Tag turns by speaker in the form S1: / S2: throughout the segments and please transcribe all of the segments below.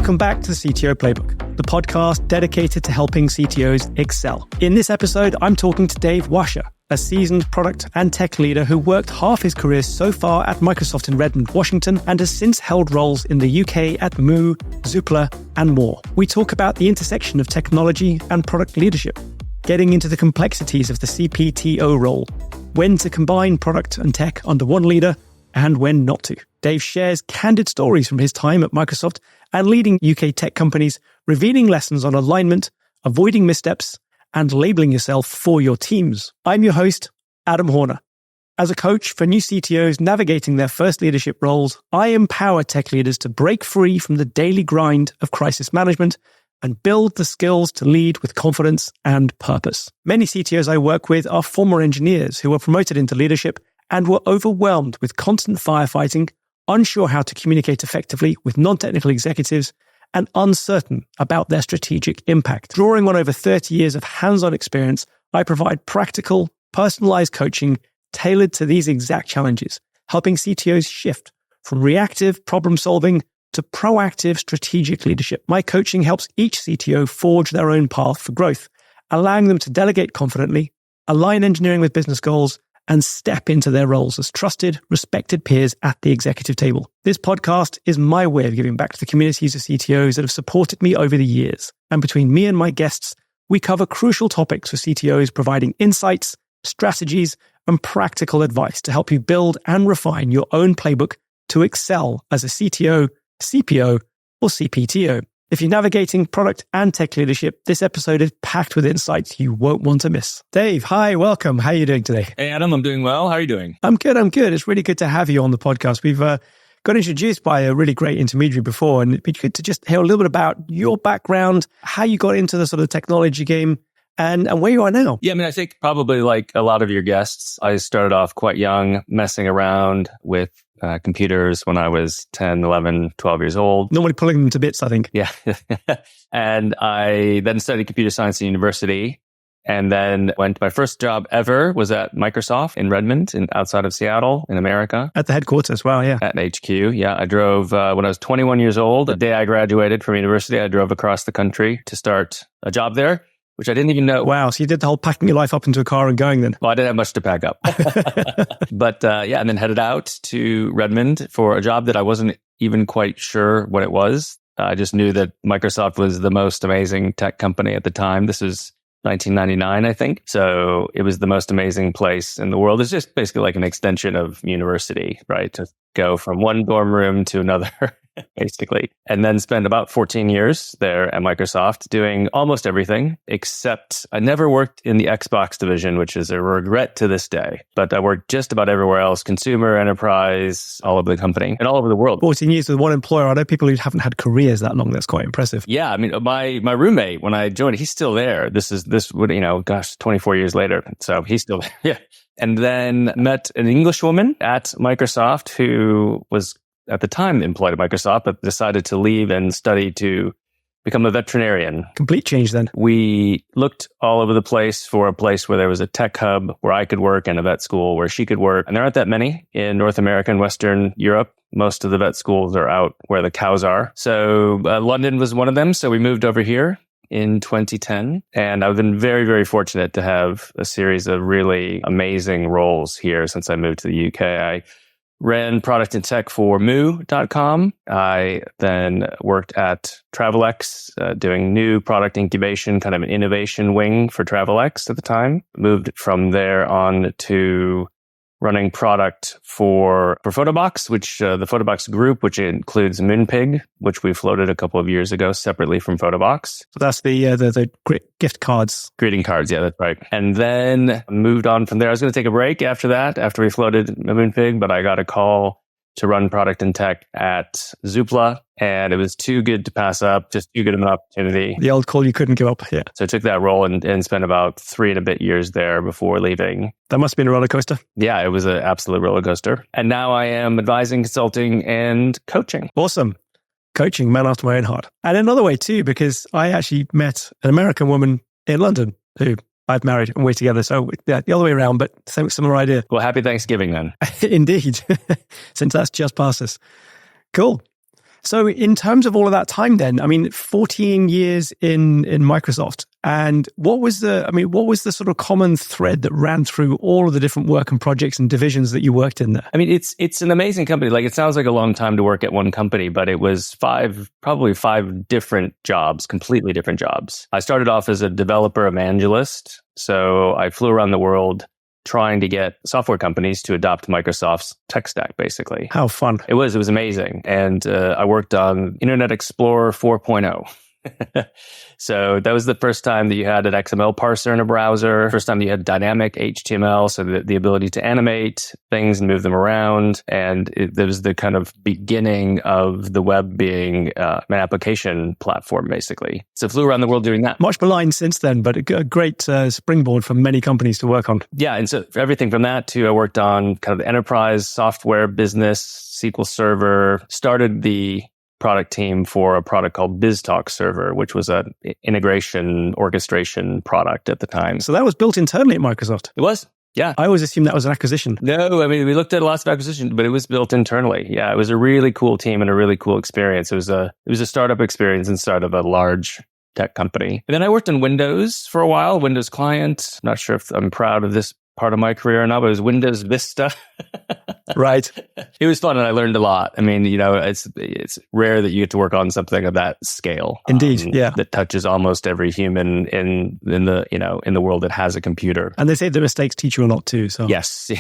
S1: Welcome back to the CTO Playbook, the podcast dedicated to helping CTOs excel. In this episode, I'm talking to Dave Wascha, a seasoned product and tech leader who worked half his career so far at Microsoft in Redmond, Washington, and has since held roles in the UK at Moo, Zoopla, and more. We talk about the intersection of technology and product leadership, getting into the complexities of the CPTO role, when to combine product and tech under one leader, and when not to. Dave shares candid stories from his time at Microsoft and leading UK tech companies, revealing lessons on alignment, avoiding missteps, and labeling yourself for your teams. I'm your host, Adam Horner. As a coach for new CTOs navigating their first leadership roles, I empower tech leaders to break free from the daily grind of crisis management and build the skills to lead with confidence and purpose. Many CTOs I work with are former engineers who were promoted into leadership and were overwhelmed with constant firefighting, unsure how to communicate effectively with non-technical executives, and uncertain about their strategic impact. Drawing on over 30 years of hands-on experience, I provide practical, personalized coaching tailored to these exact challenges, helping CTOs shift from reactive problem-solving to proactive strategic leadership. My coaching helps each CTO forge their own path for growth, allowing them to delegate confidently, align engineering with business goals, and step into their roles as trusted, respected peers at the executive table. This podcast is my way of giving back to the communities of CTOs that have supported me over the years. And between me and my guests, we cover crucial topics for CTOs, providing insights, strategies, and practical advice to help you build and refine your own playbook to excel as a CTO, CPO, or CPTO. If you're navigating product and tech leadership, this episode is packed with insights you won't want to miss. Dave, hi, welcome. How are you doing today?
S2: Hey, Adam, I'm doing well. How are you doing?
S1: I'm good. It's really good to have you on the podcast. We've got introduced by a really great intermediary before, and it'd be good to just hear a little bit about your background, how you got into the sort of technology game, and where you are now.
S2: Yeah, I think probably like a lot of your guests, I started off quite young, messing around with computers when I was 10, 11, 12 years old.
S1: Normally pulling them to bits, I think.
S2: Yeah. And I then studied computer science at university, and then my first job ever was at Microsoft in Redmond, outside of Seattle in America.
S1: At the headquarters, wow, yeah.
S2: At HQ, yeah. I drove, when I was 21 years old, the day I graduated from university, I drove across the country to start a job there, which I didn't even know.
S1: Wow. So you did the whole packing your life up into a car and going then?
S2: Well, I didn't have much to pack up. But yeah, and then headed out to Redmond for a job that I wasn't even quite sure what it was. I just knew that Microsoft was the most amazing tech company at the time. This was 1999, I think. So it was the most amazing place in the world. It's just basically like an extension of university, right? To go from one dorm room to another. Basically, and then spent about 14 years there at Microsoft doing almost everything, except I never worked in the Xbox division, which is a regret to this day. But I worked just about everywhere else, consumer, enterprise, all over the company and all over the world.
S1: 14 years with one employer. I know people who haven't had careers that long. That's quite impressive.
S2: Yeah, my roommate, when I joined, he's still there. This would 24 years later. So he's still there. Yeah. And then met an English woman at Microsoft who was at the time employed at Microsoft, but decided to leave and study to become a veterinarian.
S1: Complete change then.
S2: We looked all over the place for a place where there was a tech hub where I could work and a vet school where she could work. And there aren't that many in North America and Western Europe. Most of the vet schools are out where the cows are. So London was one of them. So we moved over here in 2010. And I've been very, very fortunate to have a series of really amazing roles here since I moved to the UK. I ran product and tech for Moo.com. I then worked at Travelex, doing new product incubation, kind of an innovation wing for Travelex at the time. Moved from there on to running product for Photobox, which the Photobox group, which includes Moonpig, which we floated a couple of years ago separately from Photobox.
S1: So that's the gift cards.
S2: Greeting cards, yeah, that's right. And then moved on from there. I was going to take a break after that, after we floated Moonpig, but I got a call to run product and tech at Zoopla, and it was too good to pass up, just too good of an opportunity.
S1: The old call you couldn't give up, yeah.
S2: So I took that role and spent about 3 and a bit years there before leaving.
S1: That must have been a roller coaster.
S2: Yeah, it was an absolute roller coaster. And now I am advising, consulting, and coaching.
S1: Awesome. Coaching, man after my own heart. And another way too, because I actually met an American woman in London who I've married and we're together. So yeah, the other way around, but similar idea.
S2: Well, happy Thanksgiving then.
S1: Indeed, since that's just past us. Cool. So in terms of all of that time then, I mean, 14 years in Microsoft, and what was the sort of common thread that ran through all of the different work and projects and divisions that you worked in there?
S2: I mean, it's an amazing company. Like, it sounds like a long time to work at one company, but it was probably five different jobs, completely different jobs. I started off as a developer evangelist. So I flew around the world trying to get software companies to adopt Microsoft's tech stack, basically.
S1: How fun.
S2: It was amazing. And I worked on Internet Explorer 4.0. So that was the first time that you had an XML parser in a browser. First time you had dynamic HTML, so the ability to animate things and move them around. And there was the kind of beginning of the web being an application platform, basically. So flew around the world doing that.
S1: Much maligned since then, but a great springboard for many companies to work on.
S2: Yeah, and so everything from that to I worked on kind of enterprise software business, SQL Server, started the product team for a product called BizTalk Server, which was an integration orchestration product at the time.
S1: So that was built internally at Microsoft?
S2: It was, yeah.
S1: I always assumed that was an acquisition.
S2: No, I mean, we looked at lots of acquisitions, but it was built internally. Yeah, it was a really cool team and a really cool experience. It was a startup experience inside of a large tech company. And then I worked on Windows for a while, Windows Client. Not sure if I'm proud of this part of my career or not, but it was Windows Vista.
S1: Right.
S2: It was fun and I learned a lot. I mean, it's rare that you get to work on something of that scale.
S1: Indeed, yeah.
S2: That touches almost every human in the world that has a computer.
S1: And they say that mistakes teach you a lot too. So
S2: yes.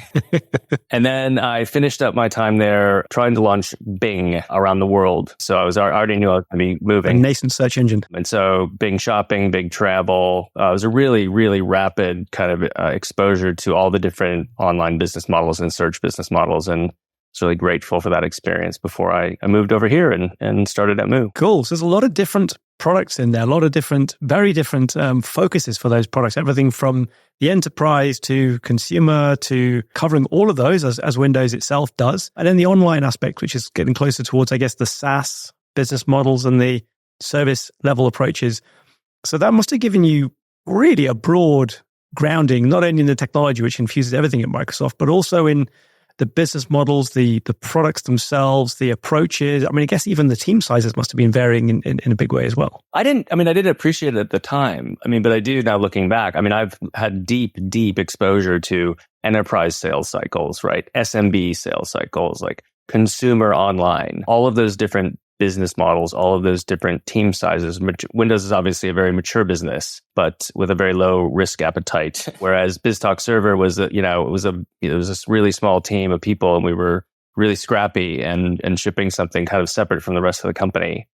S2: And then I finished up my time there trying to launch Bing around the world. So I already knew I was going to be moving.
S1: A nascent search engine.
S2: And so Bing Shopping, Bing Travel, it was a really, really rapid kind of exposure to all the different online business models and search business models. And was really grateful for that experience before I moved over here and started at Moo.
S1: Cool. So there's a lot of different products in there, a lot of very different focuses for those products, everything from the enterprise to consumer to covering all of those as Windows itself does. And then the online aspect, which is getting closer towards, I guess, the SaaS business models and the service level approaches. So that must have given you really a broad grounding, not only in the technology, which infuses everything at Microsoft, but also in the business models, the products themselves, the approaches. I mean, I guess even the team sizes must have been varying in a big way as well.
S2: I didn't appreciate it at the time. I mean, but I do now looking back. I mean, I've had deep exposure to enterprise sales cycles, right? SMB sales cycles, like consumer online, all of those different business models, all of those different team sizes. Windows is obviously a very mature business, but with a very low risk appetite. Whereas BizTalk Server was, it was this really small team of people, and we were really scrappy and shipping something kind of separate from the rest of the company.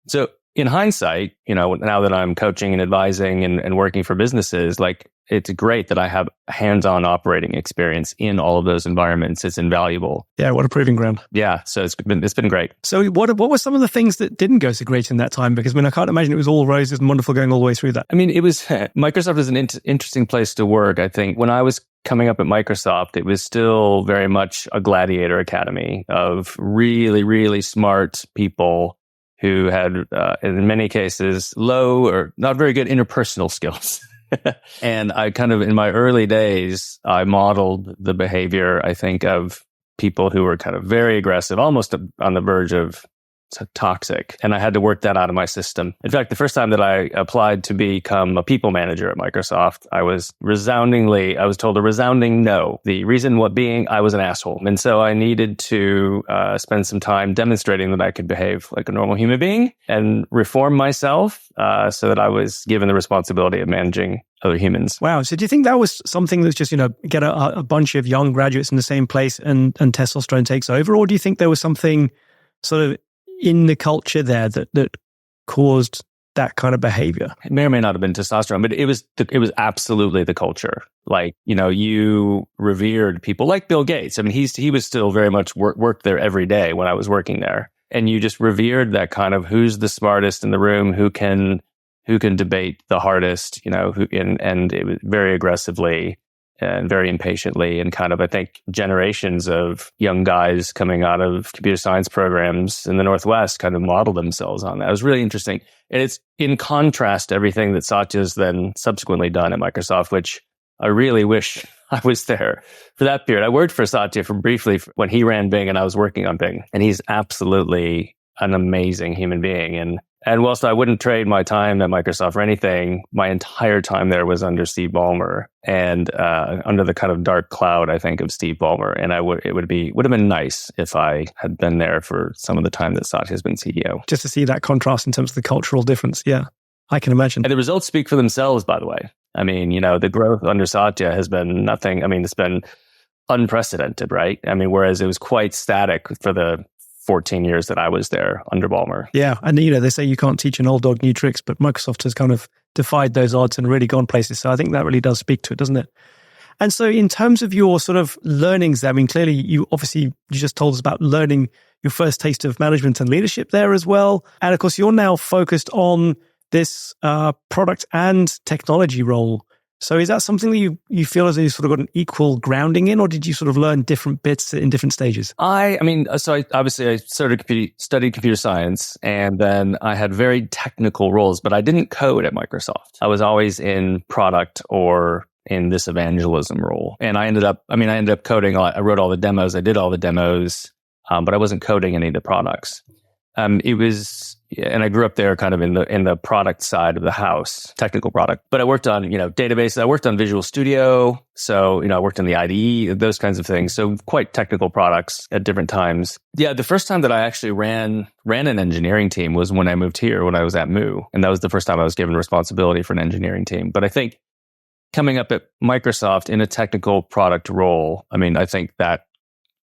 S2: So in hindsight, now that I'm coaching and advising and working for businesses, like, it's great that I have hands-on operating experience in all of those environments. It's invaluable.
S1: Yeah, what a proving ground.
S2: Yeah, so it's been great.
S1: So what were some of the things that didn't go so great in that time? Because I can't imagine it was all roses and wonderful going all the way through that.
S2: I mean, Microsoft is an interesting place to work. I think when I was coming up at Microsoft, it was still very much a gladiator academy of really, really smart people who had, in many cases, low or not very good interpersonal skills. And I kind of, in my early days, I modeled the behavior, I think, of people who were kind of very aggressive, almost on the verge of toxic. And I had to work that out of my system. In fact, the first time that I applied to become a people manager at Microsoft, I was told a resounding no. The reason being I was an asshole. And so I needed to spend some time demonstrating that I could behave like a normal human being and reform myself so that I was given the responsibility of managing other humans.
S1: Wow. So do you think that was something that's just, get a bunch of young graduates in the same place and testosterone takes over? Or do you think there was something sort of in the culture there that caused that kind of behavior?
S2: It may or may not have been testosterone, but it was absolutely the culture. Like, you revered people like Bill Gates. I mean, he was still very much worked there every day when I was working there. And you just revered that kind of who's the smartest in the room, who can debate the hardest, and it was very aggressively and very impatiently, and kind of, I think, generations of young guys coming out of computer science programs in the Northwest kind of model themselves on that. It was really interesting. And it's in contrast to everything that Satya's then subsequently done at Microsoft, which I really wish I was there for that period. I worked for Satya briefly when he ran Bing and I was working on Bing. And he's absolutely an amazing human being. And whilst I wouldn't trade my time at Microsoft for anything, my entire time there was under Steve Ballmer and under the kind of dark cloud, I think, of Steve Ballmer. And it would have been nice if I had been there for some of the time that Satya has been CEO.
S1: Just to see that contrast in terms of the cultural difference. Yeah, I can imagine.
S2: And the results speak for themselves, by the way. I mean, the growth under Satya has been nothing. I mean, it's been unprecedented, right? I mean, whereas it was quite static for the 14 years that I was there under Ballmer.
S1: Yeah. And, they say you can't teach an old dog new tricks, but Microsoft has kind of defied those odds and really gone places. So I think that really does speak to it, doesn't it? And so in terms of your sort of learnings there, I mean, clearly you just told us about learning your first taste of management and leadership there as well. And of course, you're now focused on this product and technology role. So is that something that you feel as though you sort of got an equal grounding in, or did you sort of learn different bits in different stages?
S2: I studied computer science, and then I had very technical roles, but I didn't code at Microsoft. I was always in product or in this evangelism role. And I ended up coding a lot. I wrote all the demos. I did all the demos, but I wasn't coding any of the products. And I grew up there kind of in the product side of the house, technical product. But I worked on, databases. I worked on Visual Studio. So, I worked in the IDE, those kinds of things. So quite technical products at different times. Yeah, the first time that I actually ran an engineering team was when I moved here, when I was at Moo. And that was the first time I was given responsibility for an engineering team. But I think coming up at Microsoft in a technical product role, I mean, I think that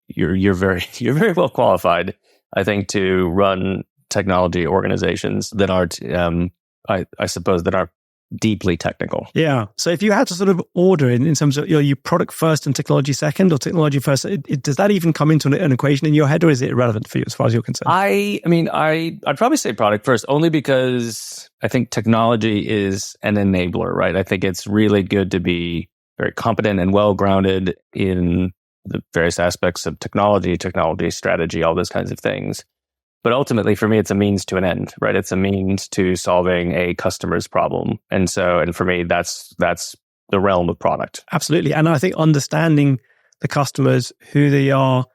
S2: you're very well qualified, I think, to run technology organizations that are, I suppose, that are deeply technical.
S1: Yeah. So if you had to sort of order in terms of you product first and technology second, or technology first, does that even come into an equation in your head, or is it irrelevant for you as far as you're concerned?
S2: I'd probably say product first, only because I think technology is an enabler, right? I think it's really good to be very competent and well-grounded in the various aspects of technology strategy, all those kinds of things. But ultimately, for me, it's a means to an end, right? It's a means to solving a customer's problem. And for me, that's the realm of product.
S1: Absolutely. And I think understanding the customers, who they are,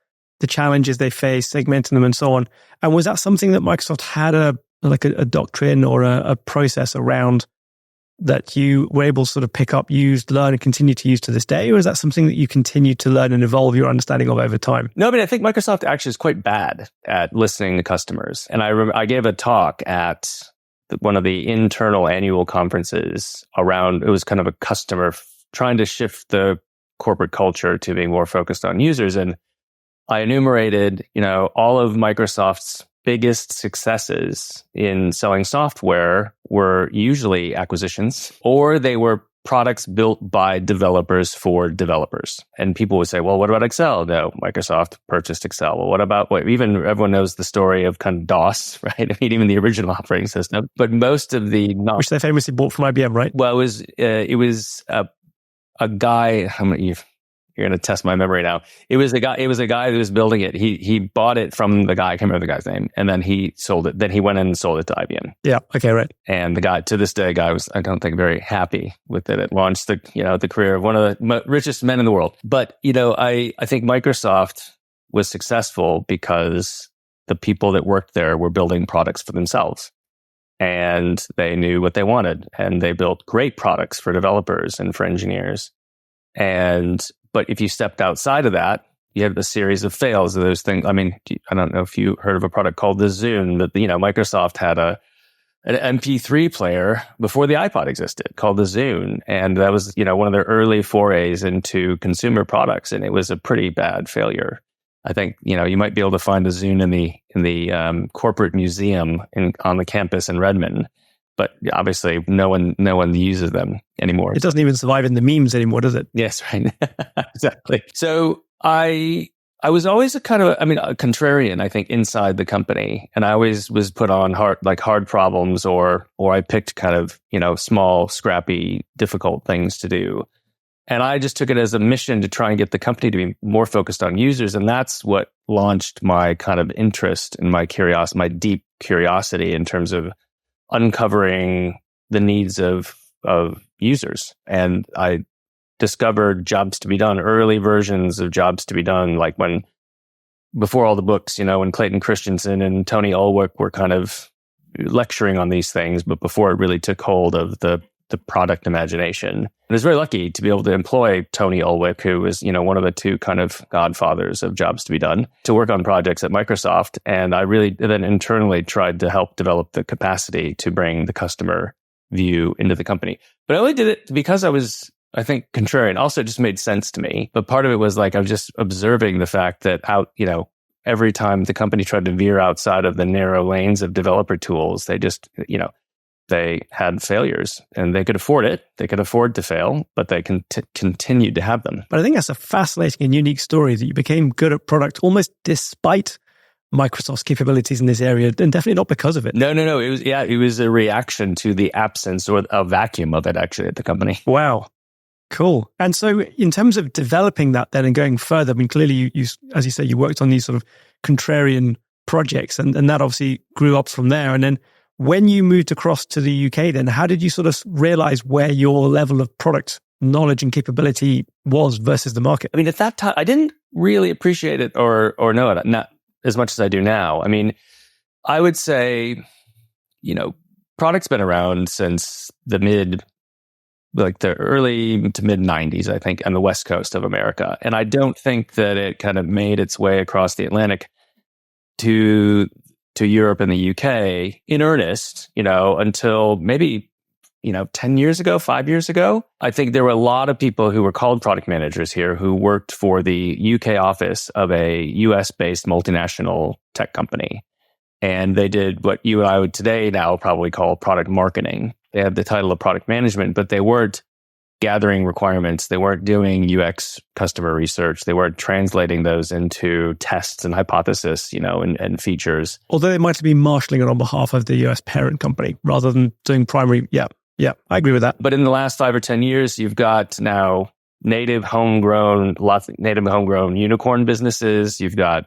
S1: the challenges they face, segmenting them and so on. And was that something that Microsoft had a doctrine or a process around that you were able to sort of pick up, use, learn, and continue to use to this day? Or is that something that you continue to learn and evolve your understanding of over time?
S2: No, I think Microsoft actually is quite bad at listening to customers. And I gave a talk at one of the internal annual conferences around, it was kind of a customer trying to shift the corporate culture to being more focused on users. And I enumerated, all of Microsoft's biggest successes in selling software were usually acquisitions, or they were products built by developers for developers. And people would say, well, what about Excel? No, Microsoft purchased Excel. Well, what about even everyone knows the story of kind of DOS, right? I mean, even the original operating system, but most of the
S1: which they famously bought from IBM, right?
S2: Well, it was a guy. You're going to test my memory now. It was a guy who was building it. He bought it from the guy. I can't remember the guy's name. And then he sold it. Then he went in and sold it to IBM.
S1: Yeah. Okay. Right.
S2: And the guy, to this day, was, I don't think, very happy with it. It launched the career of one of the richest men in the world. But, I think Microsoft was successful because the people that worked there were building products for themselves. And they knew what they wanted. And they built great products for developers and for engineers. But if you stepped outside of that, you had a series of fails of those things. I mean, I don't know if you heard of a product called the Zune that, Microsoft had an MP3 player before the iPod existed called the Zune. And that was, one of their early forays into consumer products. And it was a pretty bad failure. I think, you might be able to find a Zune in the corporate museum on the campus in Redmond. But obviously, no one uses them anymore.
S1: It doesn't even survive in the memes anymore, does it?
S2: Yes, right. Exactly. So I was always a contrarian, I think, inside the company. And I always was put on hard problems or I picked kind of, small, scrappy, difficult things to do. And I just took it as a mission to try and get the company to be more focused on users. And that's what launched my kind of interest and my deep curiosity in terms of uncovering the needs of users. And I discovered jobs to be done, early versions of jobs to be done, like when before all the books, when Clayton Christensen and Tony Ulwick were kind of lecturing on these things, but before it really took hold of the product imagination. And I was very lucky to be able to employ Tony Ulwick, who was, one of the two kind of godfathers of jobs to be done, to work on projects at Microsoft. And I really then internally tried to help develop the capacity to bring the customer view into the company. But I only did it because I was, I think, contrarian. Also, it just made sense to me. But part of it was like, I was just observing the fact that every time the company tried to veer outside of the narrow lanes of developer tools, they just, they had failures, and they could afford it. They could afford to fail, but they continued to have them.
S1: But I think that's a fascinating and unique story that you became good at product almost despite Microsoft's capabilities in this area, and definitely not because of it.
S2: No. It was a reaction to the absence or a vacuum of it actually at the company.
S1: Wow. Cool. And so in terms of developing that then and going further, I mean, clearly you as you say, you worked on these sort of contrarian projects, and that obviously grew up from there. And then when you moved across to the UK, then how did you sort of realize where your level of product knowledge and capability was versus the market?
S2: I mean, at that time, I didn't really appreciate it or know it, not as much as I do now. I mean, I would say, product's been around since the early to mid 90s, I think, on the West Coast of America. And I don't think that it kind of made its way across the Atlantic to Europe and the UK in earnest, until maybe, 10 years ago, 5 years ago. I think there were a lot of people who were called product managers here who worked for the UK office of a US-based multinational tech company. And they did what you and I would today now probably call product marketing. They had the title of product management, but they weren't gathering requirements. They weren't doing UX customer research. They weren't translating those into tests and hypothesis, and features.
S1: Although they might be marshalling it on behalf of the US parent company rather than doing primary. Yeah, I agree with that.
S2: But in the last 5 or 10 years, you've got now lots of native homegrown unicorn businesses. You've got,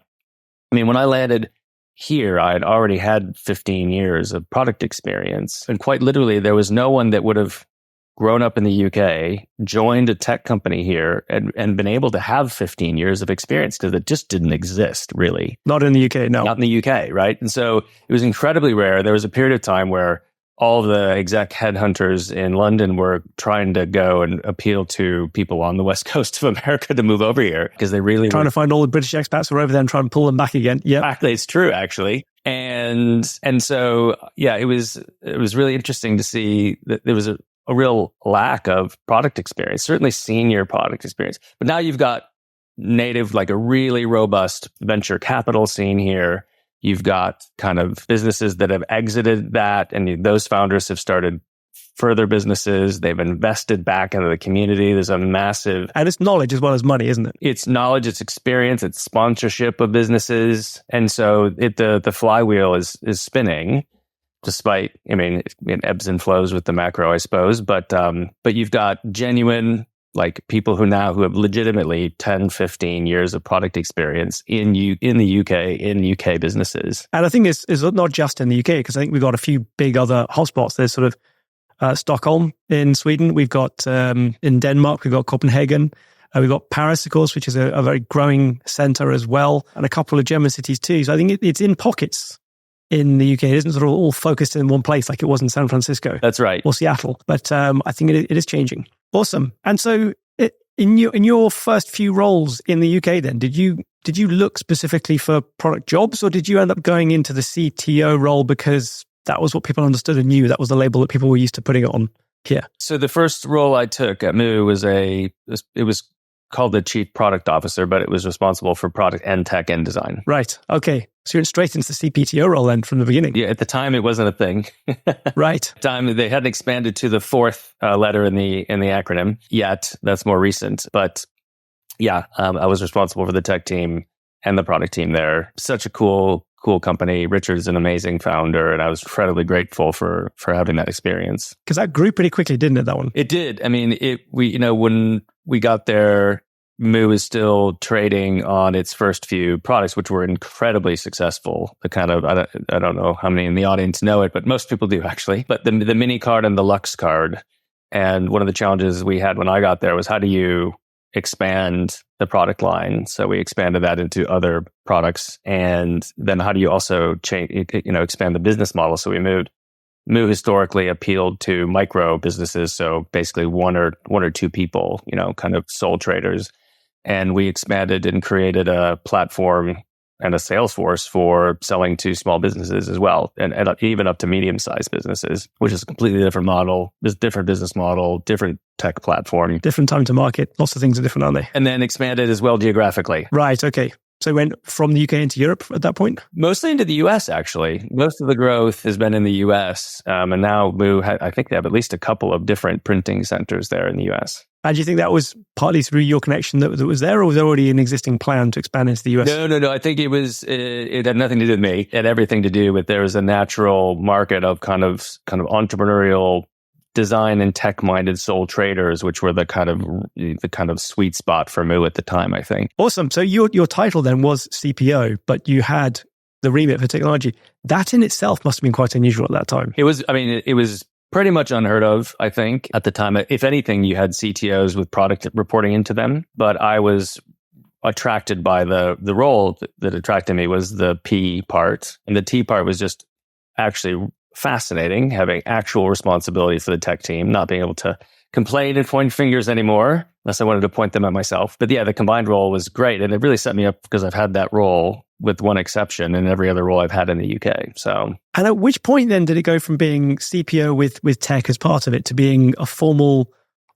S2: when I landed here, I had already had 15 years of product experience. And quite literally, there was no one that would have grown up in the UK, joined a tech company here, and been able to have 15 years of experience, because it just didn't exist, really.
S1: Not in the UK, no.
S2: Not in the UK, right? And so it was incredibly rare. There was a period of time where all of the exec headhunters in London were trying to go and appeal to people on the West Coast of America to move over here, because they really
S1: trying to find all the British expats who are over there and try and pull them back again. Yeah,
S2: exactly. It's true, actually. And so, yeah, it was really interesting to see that there was a real lack of product experience, certainly senior product experience. But now you've got native, like a really robust venture capital scene here. You've got kind of businesses that have exited that, and those founders have started further businesses. They've invested back into the community. There's a massive...
S1: And it's knowledge as well as money, isn't it?
S2: It's knowledge, it's experience, it's sponsorship of businesses. And so the flywheel is spinning, despite, it ebbs and flows with the macro, I suppose. But you've got genuine, like, people who have legitimately 10, 15 years of product experience in the UK, in UK businesses.
S1: And I think it's not just in the UK, because I think we've got a few big other hotspots. There's sort of Stockholm in Sweden. We've got in Denmark, we've got Copenhagen. We've got Paris, of course, which is a very growing center as well, and a couple of German cities too. So I think it's in pockets in the UK. It isn't sort of all focused in one place like it was in San Francisco.
S2: That's right.
S1: Or Seattle. But I think it is changing. Awesome. And so in your first few roles in the UK then, did you look specifically for product jobs, or did you end up going into the CTO role because that was what people understood and knew? That was the label that people were used to putting it on here. So
S2: the first role I took at Moo was it was called the Chief Product Officer, but it was responsible for product and tech and design.
S1: Right. Okay. So you're straight into the CPTO role then from the beginning.
S2: Yeah. At the time, it wasn't a thing.
S1: Right.
S2: At the time, they hadn't expanded to the fourth letter in the acronym yet. That's more recent. But yeah, I was responsible for the tech team and the product team there. Such a cool company. Richard's an amazing founder, and I was incredibly grateful for having that experience.
S1: Because that grew pretty quickly, didn't it, that one?
S2: It did. When we got there, Moo is still trading on its first few products, which were incredibly successful. The kind of, I don't know how many in the audience know it, but most people do actually. But the mini card and the Lux card. And one of the challenges we had when I got there was, how do you expand the product line. So we expanded that into other products. And then how do you also expand the business model? So we moved. Moo historically appealed to micro businesses. So basically one or two people, kind of sole traders. And we expanded and created a platform and a sales force for selling to small businesses as well, and even up to medium-sized businesses, which is a completely different model. There's a different business model, different tech platform.
S1: Different time to market. Lots of things are different, aren't they?
S2: And then expanded as well geographically.
S1: Right, okay. So it went from the UK into Europe at that point?
S2: Mostly into the US, actually. Most of the growth has been in the US. And now Moo, I think they have at least a couple of different printing centers there in the US.
S1: And do you think that was partly through your connection that was there, or was there already an existing plan to expand into the US?
S2: No. I think it had nothing to do with me. It had everything to do with there was a natural market of kind of entrepreneurial design and tech-minded sole traders, which were the kind of sweet spot for Moo at the time, I think.
S1: Awesome. So your title then was CPO, but you had the remit for technology. That in itself must have been quite unusual at that time.
S2: It was pretty much unheard of, I think, at the time. If anything, you had CTOs with product reporting into them, but I was attracted by the role that attracted me was the P part. And the T part was just actually fascinating, having actual responsibility for the tech team, not being able to complain and point fingers anymore, unless I wanted to point them at myself. But yeah, the combined role was great. And it really set me up because I've had that role with one exception in every other role I've had in the UK. So,
S1: and at which point then did it go from being CPO with tech as part of it to being a formal,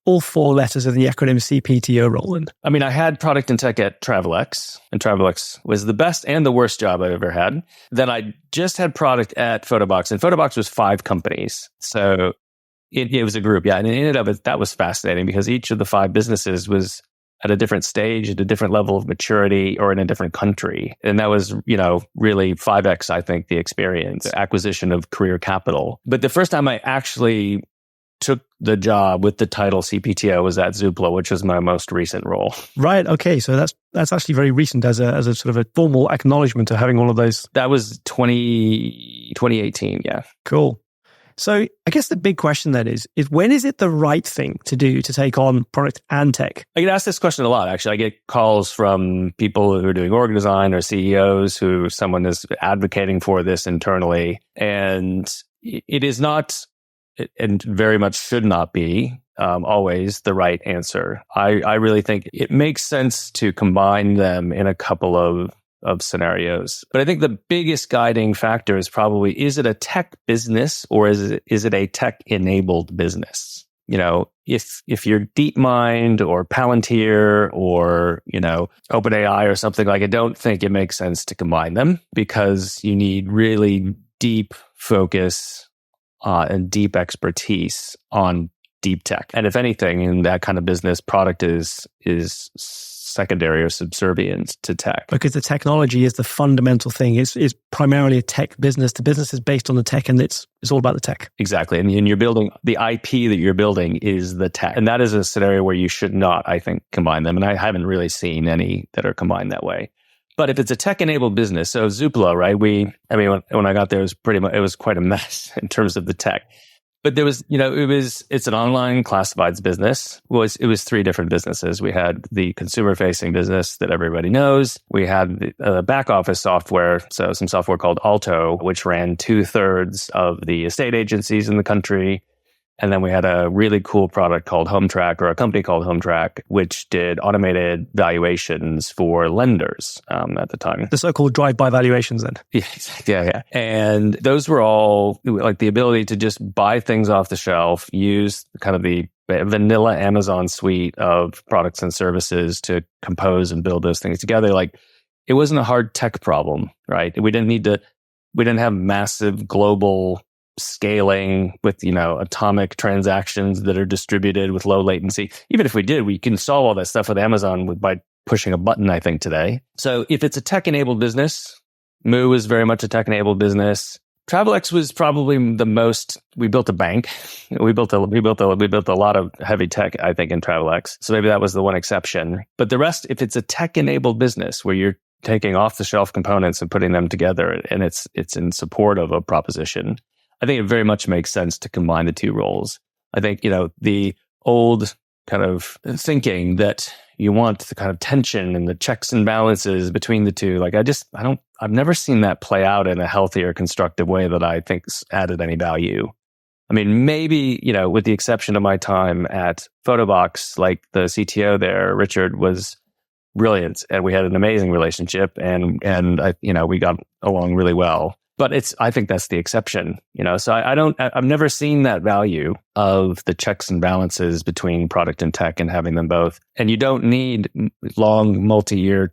S1: all four letters of the acronym CPTO role? And
S2: I mean, I had product and tech at Travelex, and Travelex was the best and the worst job I've ever had. Then I just had product at Photobox, and Photobox was 5 companies. So it was a group. Yeah. And in and of it, that was fascinating because each of the 5 businesses was at a different stage, at a different level of maturity, or in a different country. And that was, really 5x, I think, the experience, the acquisition of career capital. But the first time I actually took the job with the title CPTO was at Zoopla, which was my most recent role.
S1: Right. Okay. So that's actually very recent as a sort of a formal acknowledgement of having all of those.
S2: That was 2018. Yeah.
S1: Cool. So I guess the big question then is when is it the right thing to do to take on product and tech?
S2: I get asked this question a lot, actually. I get calls from people who are doing org design or CEOs who someone is advocating for this internally. And it is not, and very much should not be, always the right answer. I really think it makes sense to combine them in a couple of scenarios. But I think the biggest guiding factor is probably, is it a tech business or is it a tech-enabled business? If you're DeepMind or Palantir or, OpenAI or something, like, I don't think it makes sense to combine them because you need really deep focus and deep expertise on deep tech. And if anything, in that kind of business, product is secondary or subservient to tech.
S1: Because the technology is the fundamental thing. It's primarily a tech business. The business is based on the tech, and it's all about the tech.
S2: Exactly. And you're building, the IP that you're building is the tech. And that is a scenario where you should not, I think, combine them. And I haven't really seen any that are combined that way. But if it's a tech-enabled business, so Zoopla, right? When I got there, it was quite a mess in terms of the tech. But there was, it's an online classifieds business. It was 3 different businesses. We had the consumer-facing business that everybody knows. We had the back office software, so some software called Alto, which ran 2/3 of the estate agencies in the country. And then we had a really cool product called HomeTrack, or a company called HomeTrack, which did automated valuations for lenders at the time.
S1: The so-called drive-by valuations then.
S2: Yeah, exactly. Yeah. And those were all like the ability to just buy things off the shelf, use kind of the vanilla Amazon suite of products and services to compose and build those things together. Like, it wasn't a hard tech problem, right? We didn't have massive global scaling with, atomic transactions that are distributed with low latency. Even if we did, we can solve all that stuff with Amazon by pushing a button, I think, today. So if it's a tech-enabled business, Moo was very much a tech-enabled business. Travelex was probably the most. We built a bank. We built a lot of heavy tech, I think, in Travelex. So maybe that was the one exception. But the rest, if it's a tech-enabled business where you're taking off-the-shelf components and putting them together, and it's in support of a proposition, I think it very much makes sense to combine the 2 roles. I think, the old kind of thinking that, you want the kind of tension and the checks and balances between the two. Like I've never seen that play out in a healthy or constructive way that I think's added any value. I mean, maybe, with the exception of my time at Photobox, like the CTO there, Richard, was brilliant, and we had an amazing relationship, and we got along really well. But I think that's the exception, So I've never seen that value of the checks and balances between product and tech and having them both. And you don't need long, multi-year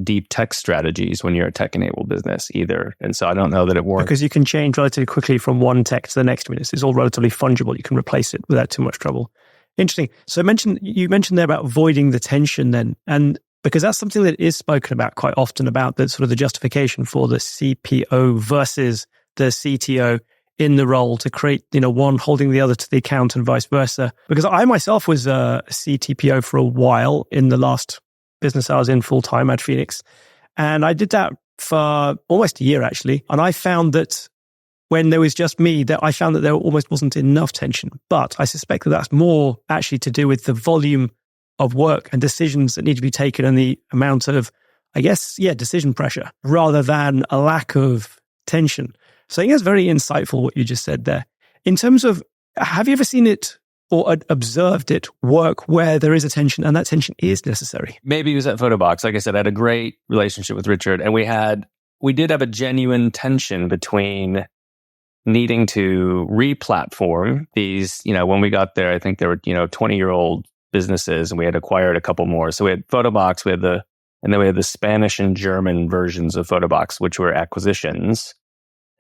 S2: deep tech strategies when you're a tech-enabled business either. And so I don't know that it works.
S1: Because you can change relatively quickly from one tech to the next. I mean, it's all relatively fungible. You can replace it without too much trouble. Interesting. So you mentioned there about avoiding the tension then, and because that's something that is spoken about quite often, about the sort of the justification for the CPO versus the CTO in the role to create, one holding the other to the account and vice versa. Because I myself was a CTPO for a while in the last business I was in full time at Phoenix. And I did that for almost a year actually. And I found that when there was just me, that I found that there almost wasn't enough tension. But I suspect that that's more actually to do with the volume of work and decisions that need to be taken and the amount of, decision pressure rather than a lack of tension. So I think that's very insightful what you just said there. In terms of, have you ever seen it or observed it work where there is a tension and that tension is necessary?
S2: Maybe it was at Photobox. Like I said, I had a great relationship with Richard, and we did have a genuine tension between needing to re-platform these, when we got there, I think there were, 20-year-old businesses, and we had acquired a couple more. So we had Photobox, and then we had the Spanish and German versions of Photobox, which were acquisitions.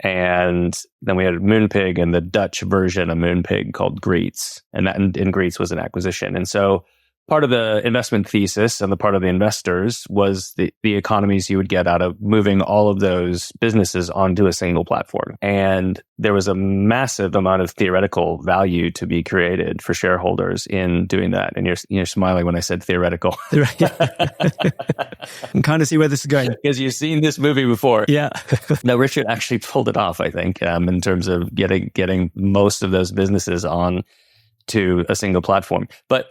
S2: And then we had Moonpig and the Dutch version of Moonpig called Greets. And that in Greets was an acquisition. And so part of the investment thesis and the part of the investors was the economies you would get out of moving all of those businesses onto a single platform. And there was a massive amount of theoretical value to be created for shareholders in doing that. And you're smiling when I said theoretical.
S1: I can kind of see where this is going.
S2: Because you've seen this movie before.
S1: Yeah.
S2: No, Richard actually pulled it off, I think, in terms of getting most of those businesses on to a single platform. But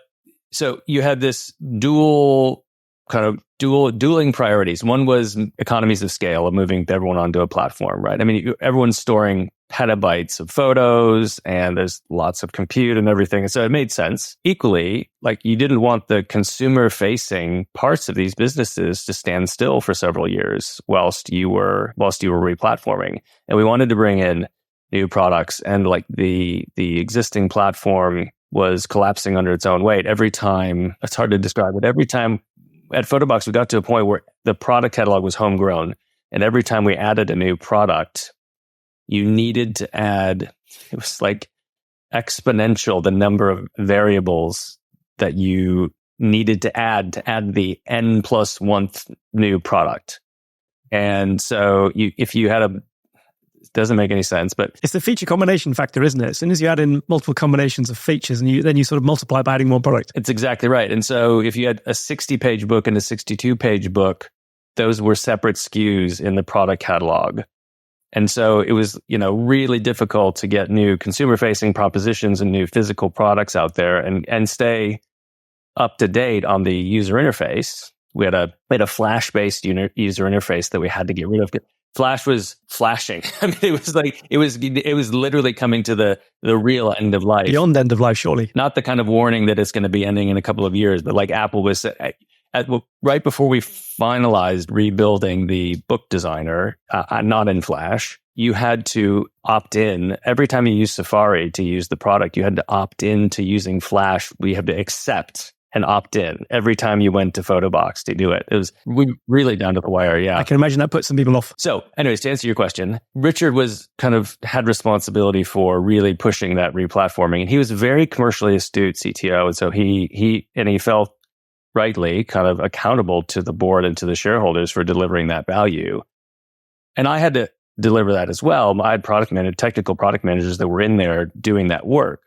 S2: so you had this dueling priorities. One was economies of scale of moving everyone onto a platform, right? I mean, everyone's storing petabytes of photos and there's lots of compute and everything. And so it made sense. Equally, like you didn't want the consumer facing parts of these businesses to stand still for several years whilst you were replatforming. And we wanted to bring in new products, and like the existing platform was collapsing under its own weight. Every time, it's hard to describe, but every time at Photobox, we got to a point where the product catalog was homegrown. And every time we added a new product, you needed to add, it was like exponential, the number of variables that you needed to add the n+1th new product. And so if you had doesn't make any sense, but
S1: it's the feature combination factor, isn't it? As soon as you add in multiple combinations of features, and then you sort of multiply by adding more product.
S2: It's exactly right. And so if you had a 60-page book and a 62-page book, those were separate SKUs in the product catalog. And so it was, really difficult to get new consumer-facing propositions and new physical products out there and stay up to date on the user interface. We had a Flash-based user interface that we had to get rid of. Flash was flashing. I mean, it was literally coming to the real end of life.
S1: Beyond end of life, surely.
S2: Not the kind of warning that it's going to be ending in a couple of years, but like Apple was right before we finalized rebuilding the book designer, not in Flash, you had to opt in. Every time you use Safari to use the product, you had to opt in to using Flash. We had to accept and opt in every time you went to Photobox to do it. It was really down to the wire. Yeah.
S1: I can imagine that put some people off.
S2: So anyways, to answer your question, Richard had responsibility for really pushing that replatforming, and he was a very commercially astute CTO. And so he felt rightly kind of accountable to the board and to the shareholders for delivering that value. And I had to deliver that as well. I had technical product managers that were in there doing that work.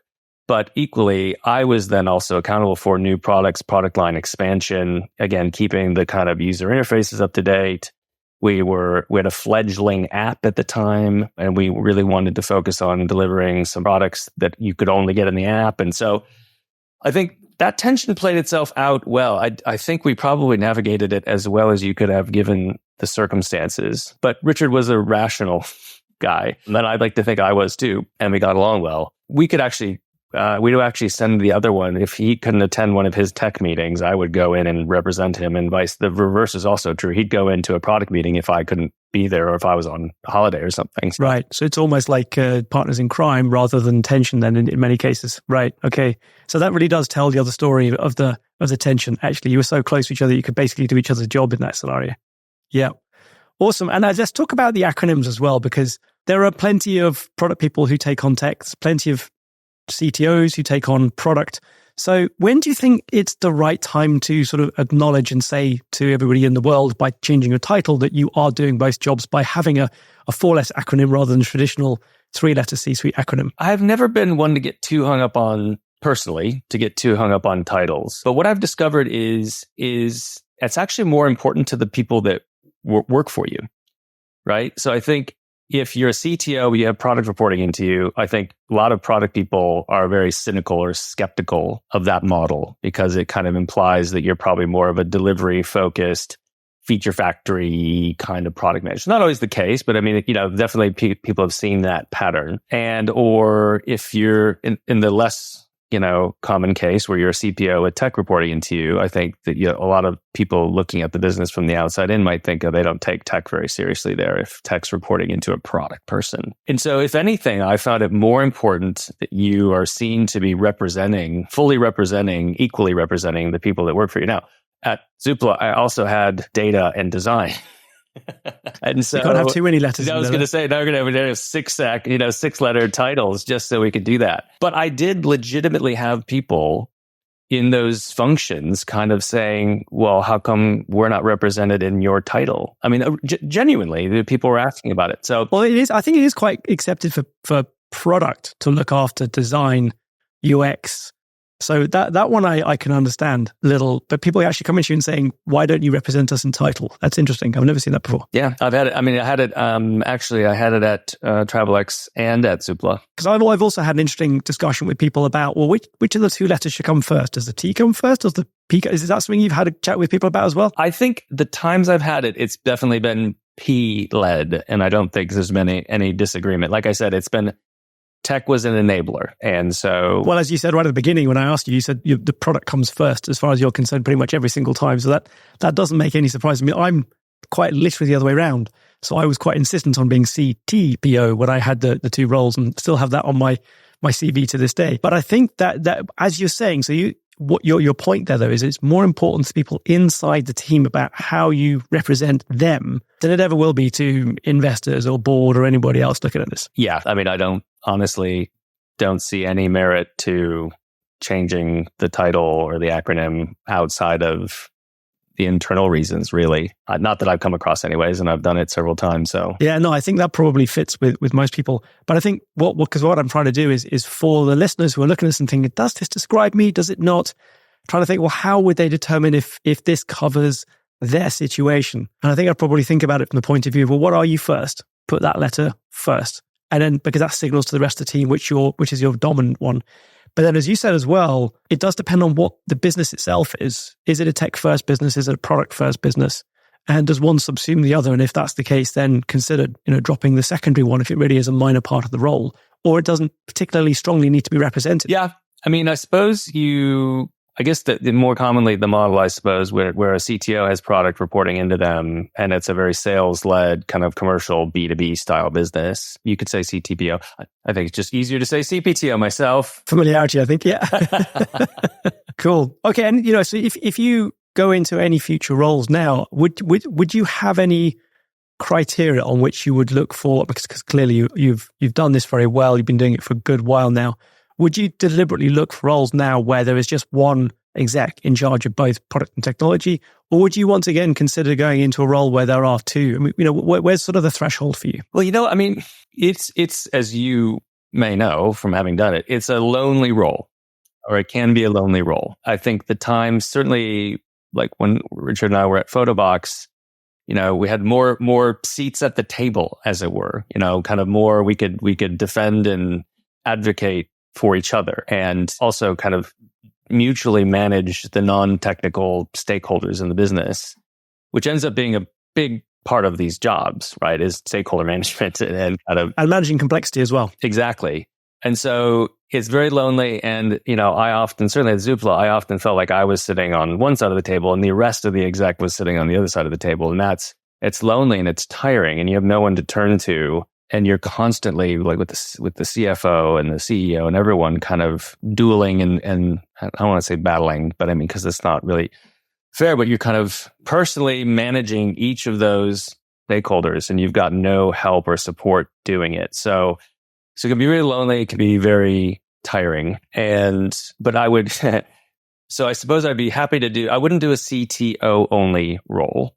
S2: But equally, I was then also accountable for new products, product line expansion, again, keeping the kind of user interfaces up to date. We had a fledgling app at the time, and we really wanted to focus on delivering some products that you could only get in the app. And so I think that tension played itself out well. I think we probably navigated it as well as you could have given the circumstances. But Richard was a rational guy, and I'd like to think I was too, and we got along well. We could actually send the other one. If he couldn't attend one of his tech meetings, I would go in and represent him, and the reverse is also true. He'd go into a product meeting if I couldn't be there or if I was on holiday or something. So.
S1: Right. So it's almost like partners in crime rather than tension then in many cases. Right. Okay. So that really does tell the other story of the tension. Actually, you were so close to each other, you could basically do each other's job in that scenario. Yeah. Awesome. And let's talk about the acronyms as well, because there are plenty of product people who take on tech, plenty of CTOs who take on product. So when do you think it's the right time to sort of acknowledge and say to everybody in the world by changing your title that you are doing both jobs by having a 4-letter acronym rather than a traditional 3-letter C-suite acronym?
S2: I've never been one to get too hung up on, personally, titles. But what I've discovered is it's actually more important to the people that work for you, right? So I think if you're a CTO, you have product reporting into you, I think a lot of product people are very cynical or skeptical of that model because it kind of implies that you're probably more of a delivery-focused, feature factory kind of product manager. Not always the case, but I mean, definitely people have seen that pattern. And or if you're in the less common case where you're a CPO with tech reporting into you, I think that a lot of people looking at the business from the outside in might think, they don't take tech very seriously there if tech's reporting into a product person. And so if anything, I found it more important that you are seen to be equally representing the people that work for you. Now, at Zoopla, I also had data and design. And so
S1: you can't have too many letters.
S2: I was going to say, now we're going to have 6-letter titles just so we could do that. But I did legitimately have people in those functions kind of saying, well, how come we're not represented in your title? I mean, genuinely, the people were asking about it. So,
S1: well, it is. I think it is quite accepted for product to look after design, UX. So that one I can understand a little, but people actually coming to you and saying, why don't you represent us in title? That's interesting. I've never seen that before.
S2: Yeah, I've had it. I mean, I had it at Travelex and at Zoopla.
S1: Because I've also had an interesting discussion with people about, well, which of the 2 letters should come first? Does the T come first? Does the P? Is that something you've had a chat with people about as well?
S2: I think the times I've had it, it's definitely been P-led, and I don't think there's been any disagreement. Like I said, it's been tech was an enabler. And so...
S1: Well, as you said right at the beginning, when I asked you, you said the product comes first as far as you're concerned pretty much every single time. So that doesn't make any surprise to me. I'm quite literally the other way around. So I was quite insistent on being CTPO when I had the 2 roles and still have that on my CV to this day. But I think that as you're saying, so what your point there, though, is it's more important to people inside the team about how you represent them than it ever will be to investors or board or anybody else looking at this.
S2: Yeah. I mean, I honestly don't see any merit to changing the title or the acronym outside of the internal reasons, really. Not that I've come across anyways, and I've done it several times. So
S1: yeah, no, I think that probably fits with most people. But I think because what I'm trying to do is for the listeners who are looking at this and thinking, does this describe me? Does it not? Trying to think, well, how would they determine if this covers their situation? And I think I'd probably think about it from the point of view of, well, what are you first? Put that letter first. And then because that signals to the rest of the team which is your dominant one. But then, as you said as well, it does depend on what the business itself is. Is it a tech-first business? Is it a product-first business? And does one subsume the other? And if that's the case, then consider dropping the secondary one if it really is a minor part of the role, or it doesn't particularly strongly need to be represented.
S2: Yeah. I mean, I guess that more commonly the model, I suppose, where a CTO has product reporting into them and it's a very sales-led kind of commercial B2B style business. You could say CTPO. I think it's just easier to say CPTO myself.
S1: Familiarity, I think. Yeah. Cool. Okay. And, so if you go into any future roles now, would you have any criteria on which you would look for? Because clearly you've done this very well. You've been doing it for a good while now. Would you deliberately look for roles now where there is just one exec in charge of both product and technology? Or would you once again consider going into a role where there are 2? I mean, where's sort of the threshold for you?
S2: Well, I mean, it's as you may know from having done it, it's a lonely role, or it can be a lonely role. I think the time, certainly like when Richard and I were at Photobox, we had more seats at the table, as it were, kind of more we could defend and advocate for each other, and also kind of mutually manage the non-technical stakeholders in the business, which ends up being a big part of these jobs, right? Is stakeholder management and
S1: managing complexity as well.
S2: Exactly. And so it's very lonely. And, I often, certainly at Zoopla, I often felt like I was sitting on one side of the table and the rest of the exec was sitting on the other side of the table. And it's lonely and it's tiring and you have no one to turn to. And you're constantly like with the CFO and the CEO and everyone kind of dueling and I don't want to say battling, but I mean, because it's not really fair, but you're kind of personally managing each of those stakeholders and you've got no help or support doing it. So it can be really lonely. It can be very tiring. But I would, so I suppose I'd be happy I wouldn't do a CTO only role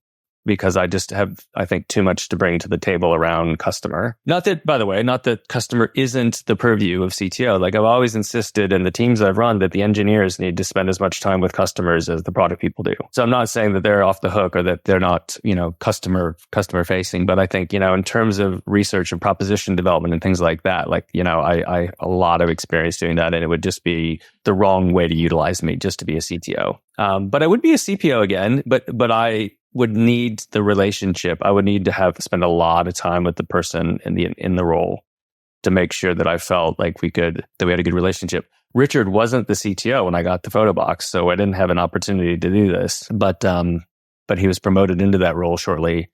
S2: because I just have, I think, too much to bring to the table around customer. Not that customer isn't the purview of CTO. Like I've always insisted in the teams I've run that the engineers need to spend as much time with customers as the product people do. So I'm not saying that they're off the hook or that they're not, customer facing, but I think, in terms of research and proposition development and things like that, like, I a lot of experience doing that and it would just be the wrong way to utilize me just to be a CTO. But I would be a CPO again, but I would need the relationship. I would need to spend a lot of time with the person in the role to make sure that I felt like we had a good relationship. Richard wasn't the CTO when I got the photo box, so I didn't have an opportunity to do this. But he was promoted into that role shortly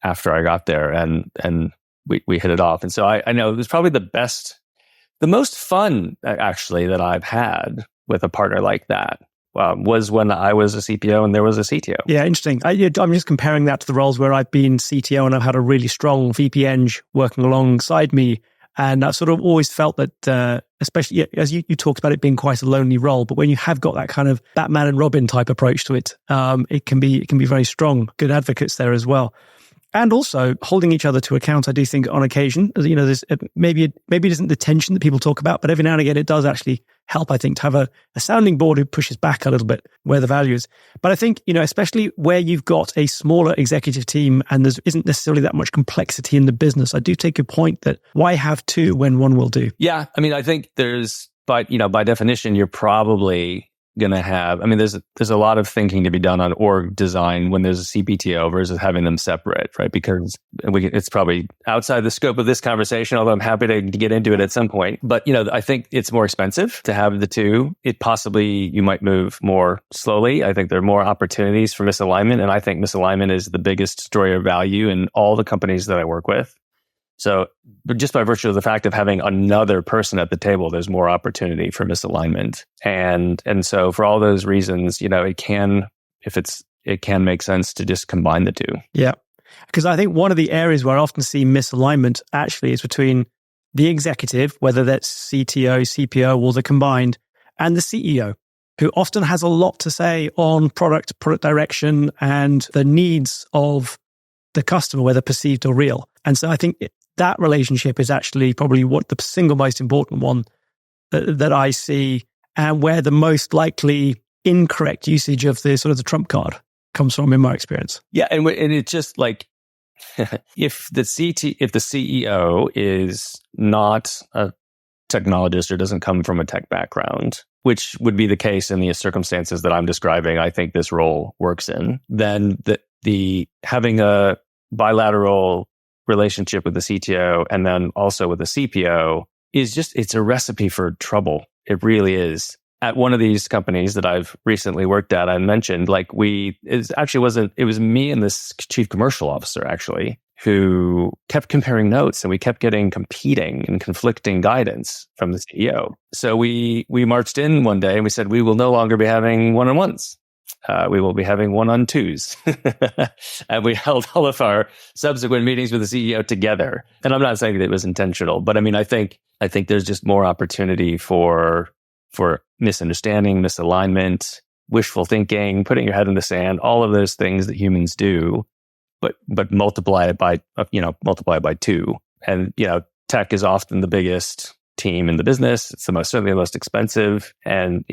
S2: after I got there, and we hit it off. And so I know it was probably the most fun actually that I've had with a partner like that. Was when I was a CPO and there was a CTO. Yeah,
S1: interesting. I'm just comparing that to the roles where I've been CTO and I've had a really strong VP Eng working alongside me. And I've sort of always felt that, especially as you talked about it being quite a lonely role, but when you have got that kind of Batman and Robin type approach to it, it can be very strong. Good advocates there as well. And also holding each other to account, I do think on occasion, there's maybe it isn't the tension that people talk about, but every now and again it does actually help, I think, to have a sounding board who pushes back a little bit where the value is. But I think, especially where you've got a smaller executive team and there isn't necessarily that much complexity in the business, I do take your point that why have two when one will do?
S2: Yeah. I mean, I think by definition, you're probably going to have, there's a lot of thinking to be done on org design when there's a CPTO versus having them separate, right? Because it's probably outside the scope of this conversation, although I'm happy to get into it at some point. But, I think it's more expensive to have the two. You might move more slowly. I think there are more opportunities for misalignment. And I think misalignment is the biggest destroyer of value in all the companies that I work with. So just by virtue of the fact of having another person at the table, there's more opportunity for misalignment. And so for all those reasons, it can make sense to just combine the two.
S1: Yeah. Because I think one of the areas where I often see misalignment actually is between the executive, whether that's CTO, CPO, or the combined, and the CEO, who often has a lot to say on product direction and the needs of the customer, whether perceived or real. And so I think that relationship is actually probably what the single most important one that I see, and where the most likely incorrect usage of the sort of the trump card comes from, in my experience.
S2: Yeah, and it's just like if the CEO is not a technologist or doesn't come from a tech background, which would be the case in the circumstances that I'm describing, I think this role works in, then the having a bilateral relationship with the CTO and then also with the CPO it's a recipe for trouble. It really is. At one of these companies that I've recently worked at, I mentioned, it was me and this chief commercial officer actually, who kept comparing notes, and we kept getting competing and conflicting guidance from the CEO. So we marched in one day and we said, we will no longer be having one-on-ones. We will be having one-on-twos. And we held all of our subsequent meetings with the CEO together. And I'm not saying that it was intentional, but I think there's just more opportunity for misunderstanding, misalignment, wishful thinking, putting your head in the sand, all of those things that humans do, but multiply it by two. And, tech is often the biggest team in the business. It's certainly the most expensive. And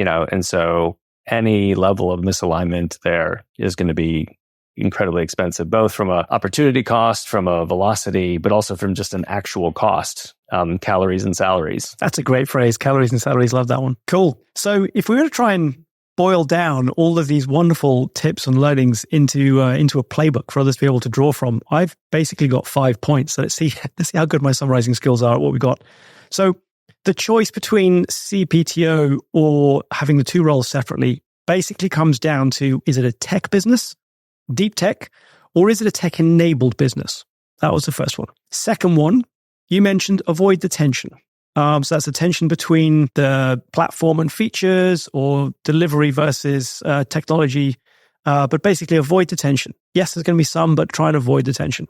S2: so any level of misalignment there is going to be incredibly expensive, both from a opportunity cost, from a velocity, but also from just an actual cost, calories and salaries.
S1: That's a great phrase, calories and salaries. Love that one. Cool. So if we were to try and boil down all of these wonderful tips and learnings into a playbook for others to be able to draw from, I've basically got 5 points. So let's see how good my summarizing skills are at what we got. So the choice between CPTO or having the two roles separately basically comes down to, is it a tech business, deep tech, or is it a tech-enabled business? That was the first one. Second one, you mentioned avoid the tension. So that's the tension between the platform and features or delivery versus technology. But basically avoid the tension. Yes, there's going to be some, but try and avoid the tension.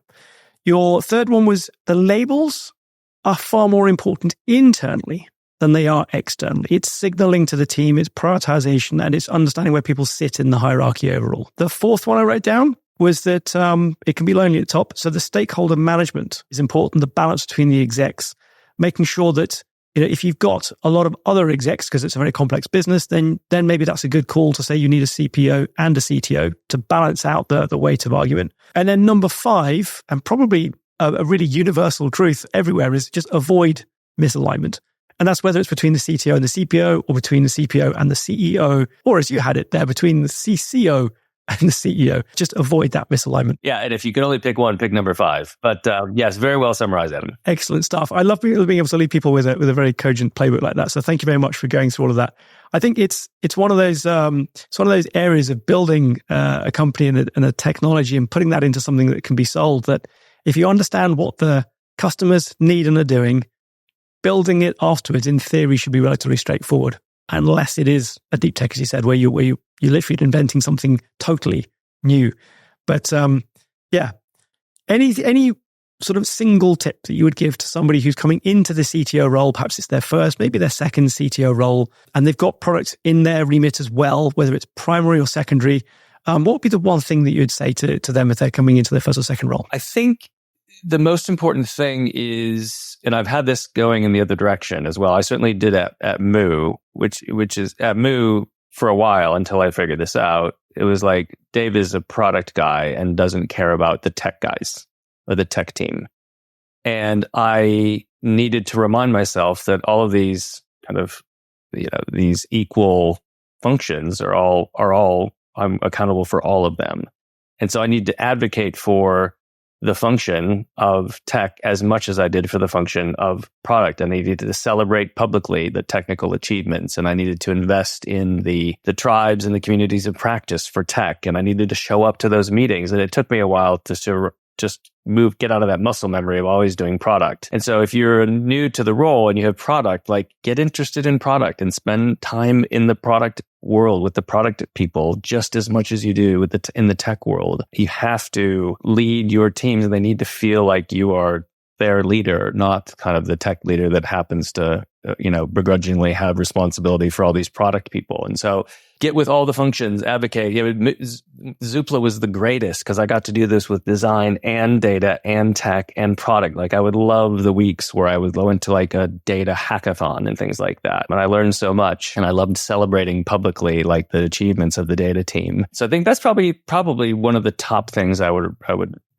S1: Your third one was the labels are far more important internally than they are externally. It's signaling to the team, it's prioritization, and it's understanding where people sit in the hierarchy overall. The fourth one I wrote down was that it can be lonely at the top. So the stakeholder management is important, the balance between the execs, making sure that if you've got a lot of other execs, because it's a very complex business, then maybe that's a good call to say you need a CPO and a CTO to balance out the weight of argument. And then number 5, and probably a really universal truth everywhere, is just avoid misalignment. And that's whether it's between the CTO and the CPO, or between the CPO and the CEO, or as you had it there, between the CCO and the CEO. Just avoid that misalignment.
S2: Yeah, and if you can only pick one, pick number 5. But yes, very well summarized, Adam.
S1: Excellent stuff. I love being able to lead people with a very cogent playbook like that. So thank you very much for going through all of that. I think it's one of those areas of building a company and a technology and putting that into something that can be sold, that if you understand what the customers need and are doing, building it afterwards in theory should be relatively straightforward, unless it is a deep tech, as you said, where you're literally inventing something totally new. But any sort of single tip that you would give to somebody who's coming into the CTO role, perhaps it's their first, maybe their second CTO role, and they've got products in their remit as well, whether it's primary or secondary, what would be the one thing that you'd say to them if they're coming into their first or second role?
S2: I think the most important thing is, and I've had this going in the other direction as well. I certainly did at Moo, which is at Moo for a while until I figured this out. It was like, Dave is a product guy and doesn't care about the tech guys or the tech team. And I needed to remind myself that all of these kind of, these equal functions are all, I'm accountable for all of them. And so I need to advocate for the function of tech as much as I did for the function of product. I needed to celebrate publicly the technical achievements, and I needed to invest in the tribes and the communities of practice for tech, and I needed to show up to those meetings. And it took me a while to just get out of that muscle memory of always doing product. And so if you're new to the role and you have product, like, get interested in product and spend time in the product world with the product people just as much as you do in the tech world. You have to lead your teams, and they need to feel like you are their leader, not kind of the tech leader that happens to, begrudgingly have responsibility for all these product people. And so get with all the functions, advocate. Zoopla was the greatest because I got to do this with design and data and tech and product. Like, I would love the weeks where I would go into like a data hackathon and things like that. And I learned so much, and I loved celebrating publicly like the achievements of the data team. So I think that's probably one of the top things I would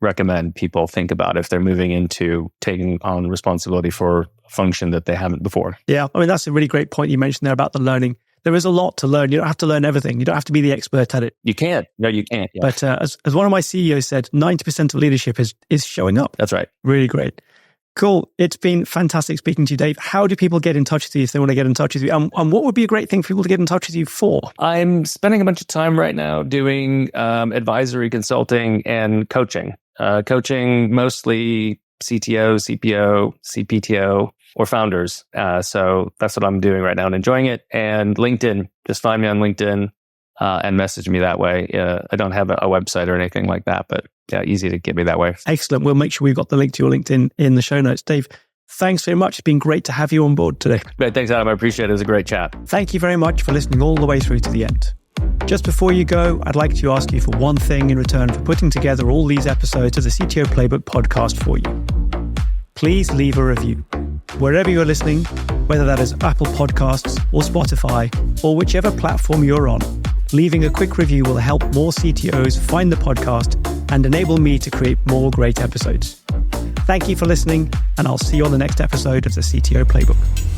S2: recommend people think about if they're moving into taking on responsibility for a function that they haven't before.
S1: Yeah, I mean, that's a really great point you mentioned there about the learning. There is a lot to learn. You don't have to learn everything. You don't have to be the expert at it.
S2: You can't. No, you can't. Yeah.
S1: But as one of my CEOs said, 90% of leadership is showing up.
S2: That's right.
S1: Really great. Cool. It's been fantastic speaking to you, Dave. How do people get in touch with you if they want to get in touch with you? And what would be a great thing for people to get in touch with you for? I'm spending a bunch of time right now doing advisory consulting and coaching. Coaching mostly CTO, CPO, CPTO, or founders. So that's what I'm doing right now and enjoying it. And LinkedIn, just find me on LinkedIn and message me that way. I don't have a website or anything like that, but yeah, easy to get me that way. Excellent. We'll make sure we've got the link to your LinkedIn in the show notes. Dave, thanks very much. It's been great to have you on board today. Great. Thanks, Adam. I appreciate it. It was a great chat. Thank you very much for listening all the way through to the end. Just before you go, I'd like to ask you for one thing in return for putting together all these episodes of the CTO Playbook podcast for you. Please leave a review. Wherever you're listening, whether that is Apple Podcasts or Spotify or whichever platform you're on, leaving a quick review will help more CTOs find the podcast and enable me to create more great episodes. Thank you for listening, and I'll see you on the next episode of the CTO Playbook.